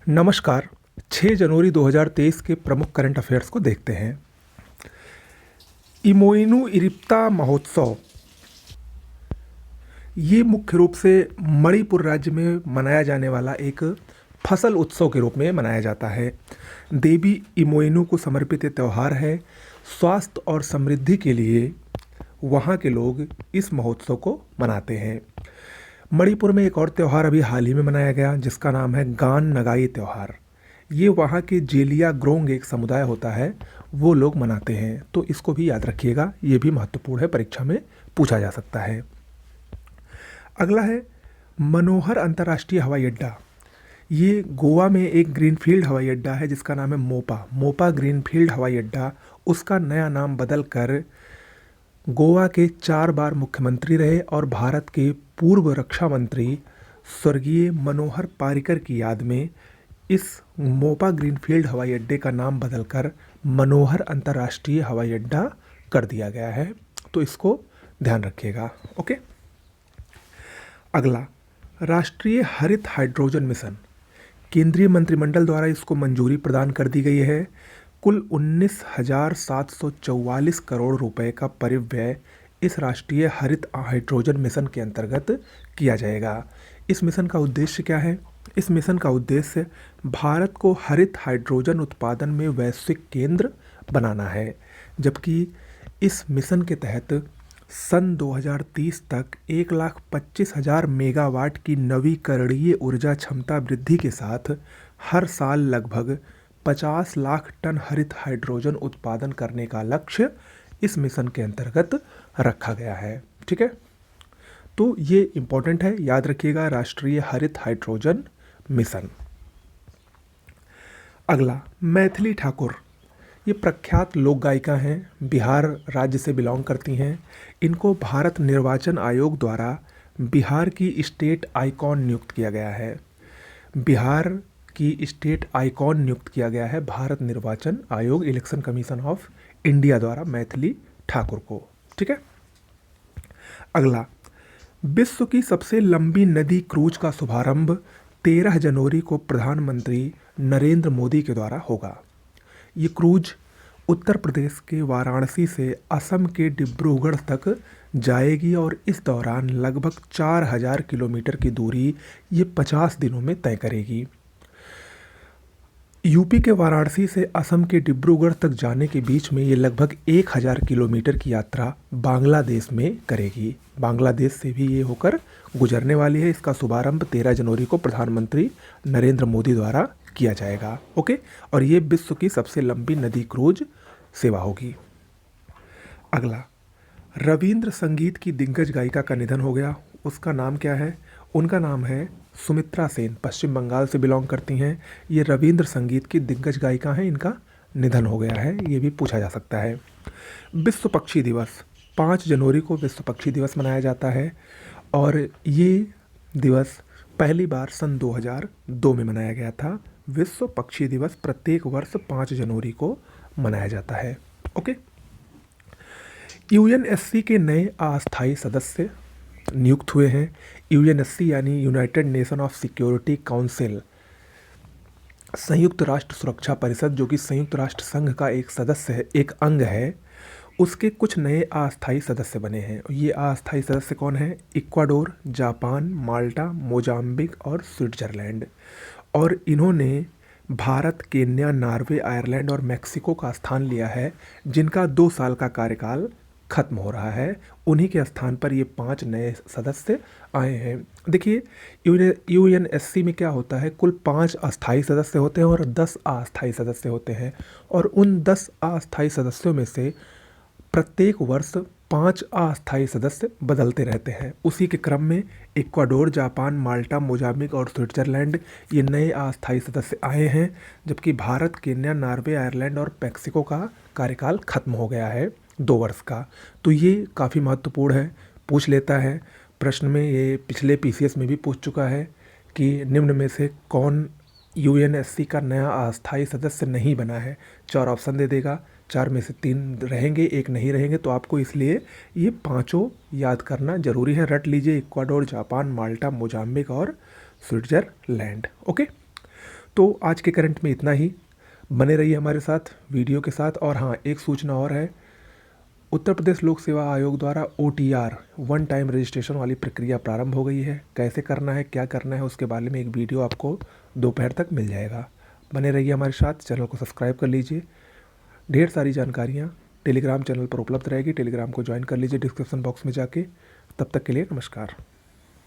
नमस्कार। 6 जनवरी 2023 के प्रमुख करंट अफेयर्स को देखते हैं। इमोइनु इरिप्ता महोत्सव ये मुख्य रूप से मणिपुर राज्य में मनाया जाने वाला एक फसल उत्सव के रूप में मनाया जाता है। देवी इमोइनु को समर्पित ये त्यौहार है। स्वास्थ्य और समृद्धि के लिए वहाँ के लोग इस महोत्सव को मनाते हैं। मणिपुर में एक और त्यौहार अभी हाल ही में मनाया गया जिसका नाम है गान नगाई त्यौहार। ये वहाँ के जेलिया ग्रोंग एक समुदाय होता है, वो लोग मनाते हैं, तो इसको भी याद रखिएगा। ये भी महत्वपूर्ण है, परीक्षा में पूछा जा सकता है। अगला है मनोहर अंतर्राष्ट्रीय हवाई अड्डा। ये गोवा में एक ग्रीनफील्ड हवाई अड्डा है जिसका नाम है मोपा ग्रीनफील्ड हवाई अड्डा। उसका नया नाम बदल कर गोवा के 4 बार मुख्यमंत्री रहे और भारत के पूर्व रक्षा मंत्री स्वर्गीय मनोहर पारिकर की याद में इस मोपा ग्रीनफील्ड हवाई अड्डे का नाम बदलकर मनोहर अंतर्राष्ट्रीय हवाई अड्डा कर दिया गया है, तो इसको ध्यान रखिएगा। ओके। अगला राष्ट्रीय हरित हाइड्रोजन मिशन। केंद्रीय मंत्रिमंडल द्वारा इसको मंजूरी प्रदान कर दी गई है। कुल 19,744 करोड़ रुपए का परिव्यय इस राष्ट्रीय हरित हाइड्रोजन मिशन के अंतर्गत किया जाएगा। इस मिशन का उद्देश्य क्या है? इस मिशन का उद्देश्य भारत को हरित हाइड्रोजन उत्पादन में वैश्विक केंद्र बनाना है, जबकि इस मिशन के तहत सन 2030 तक 1,25,000 मेगावाट की नवीकरणीय ऊर्जा क्षमता वृद्धि के साथ हर साल लगभग 50 लाख टन हरित हाइड्रोजन उत्पादन करने का लक्ष्य इस मिशन के अंतर्गत रखा गया है। ठीक है, तो ये इम्पोर्टेंट है, याद रखिएगा, राष्ट्रीय हरित हाइड्रोजन मिशन। अगला मैथिली ठाकुर। ये प्रख्यात लोक गायिका हैं, बिहार राज्य से बिलोंग करती हैं। इनको भारत निर्वाचन आयोग द्वारा बिहार की स्टेट आइकॉन नियुक्त किया गया है। बिहार की स्टेट आइकॉन नियुक्त किया गया है भारत निर्वाचन आयोग, इलेक्शन कमीशन ऑफ इंडिया द्वारा मैथिली ठाकुर को। ठीक है। अगला विश्व की सबसे लंबी नदी क्रूज का शुभारंभ 13 जनवरी को प्रधानमंत्री नरेंद्र मोदी के द्वारा होगा। ये क्रूज उत्तर प्रदेश के वाराणसी से असम के डिब्रूगढ़ तक जाएगी और इस दौरान लगभग 4,000 किलोमीटर की दूरी ये 50 दिनों में तय करेगी। यूपी के वाराणसी से असम के डिब्रूगढ़ तक जाने के बीच में ये लगभग 1,000 किलोमीटर की यात्रा बांग्लादेश में करेगी। बांग्लादेश से भी ये होकर गुजरने वाली है। इसका शुभारंभ 13 जनवरी को प्रधानमंत्री नरेंद्र मोदी द्वारा किया जाएगा। ओके, और ये विश्व की सबसे लंबी नदी क्रूज सेवा होगी। अगला रविंद्र संगीत की दिग्गज गायिका का निधन हो गया। उसका नाम क्या है? उनका नाम है सुमित्रा सेन, पश्चिम बंगाल से बिलोंग करती हैं। ये रविंद्र संगीत की दिग्गज गायिका हैं, इनका निधन हो गया है, ये भी पूछा जा सकता है। विश्व पक्षी दिवस 5 जनवरी को विश्व पक्षी दिवस मनाया जाता है और ये दिवस पहली बार सन 2002 में मनाया गया था। विश्व पक्षी दिवस प्रत्येक वर्ष 5 जनवरी को मनाया जाता है। ओके। यूएनएससी के नए अस्थायी सदस्य नियुक्त हुए हैं। यूएनएससी यानी United nation of security council, संयुक्त राष्ट्र सुरक्षा परिषद, जो कि संयुक्त राष्ट्र संघ का एक सदस्य है, एक अंग है, उसके कुछ नए अस्थायी सदस्य बने हैं। ये अस्थायी सदस्य कौन है? इक्वाडोर, जापान, माल्टा, मोजाम्बिक और स्विट्जरलैंड। और इन्होंने भारत, केन्या, नॉर्वे, आयरलैंड और मेक्सिको का स्थान लिया है, जिनका 2 साल का कार्यकाल खत्म हो रहा है। उन्हीं के स्थान पर ये 5 नए सदस्य आए हैं। देखिए, यूएनएससी में क्या होता है, कुल 5 अस्थायी सदस्य होते हैं और 10 अस्थायी सदस्य होते हैं, और उन 10 अस्थायी सदस्यों में से प्रत्येक वर्ष 5 अस्थायी सदस्य बदलते रहते हैं। उसी के क्रम में इक्वाडोर, जापान, माल्टा, मोजाम्बिक और स्विट्जरलैंड ये नए अस्थायी सदस्य आए हैं, जबकि भारत, केन्या, नॉर्वे, आयरलैंड और मेक्सिको का कार्यकाल खत्म हो गया है 2 वर्ष का। तो ये काफ़ी महत्वपूर्ण है, पूछ लेता है प्रश्न में। ये पिछले पीसीएस में भी पूछ चुका है कि निम्न में से कौन यूएनएससी का नया अस्थायी सदस्य नहीं बना है। 4 ऑप्शन दे देगा, 4 में से 3 रहेंगे, 1 नहीं रहेंगे, तो आपको इसलिए ये 5 याद करना जरूरी है। रट लीजिए, इक्वाडोर, जापान, माल्टा, मोजाम्बिक और स्विट्जरलैंड। ओके, तो आज के करंट में इतना ही। बने रहिए हमारे साथ वीडियो के साथ। और हाँ, एक सूचना और है, उत्तर प्रदेश लोक सेवा आयोग द्वारा OTR वन टाइम रजिस्ट्रेशन वाली प्रक्रिया प्रारंभ हो गई है। कैसे करना है, क्या करना है, उसके बारे में एक वीडियो आपको दोपहर तक मिल जाएगा। बने रहिए हमारे साथ, चैनल को सब्सक्राइब कर लीजिए। ढेर सारी जानकारियाँ टेलीग्राम चैनल पर उपलब्ध रहेगी। टेलीग्राम को ज्वाइन कर लीजिए डिस्क्रिप्शन बॉक्स में जाके। तब तक के लिए नमस्कार।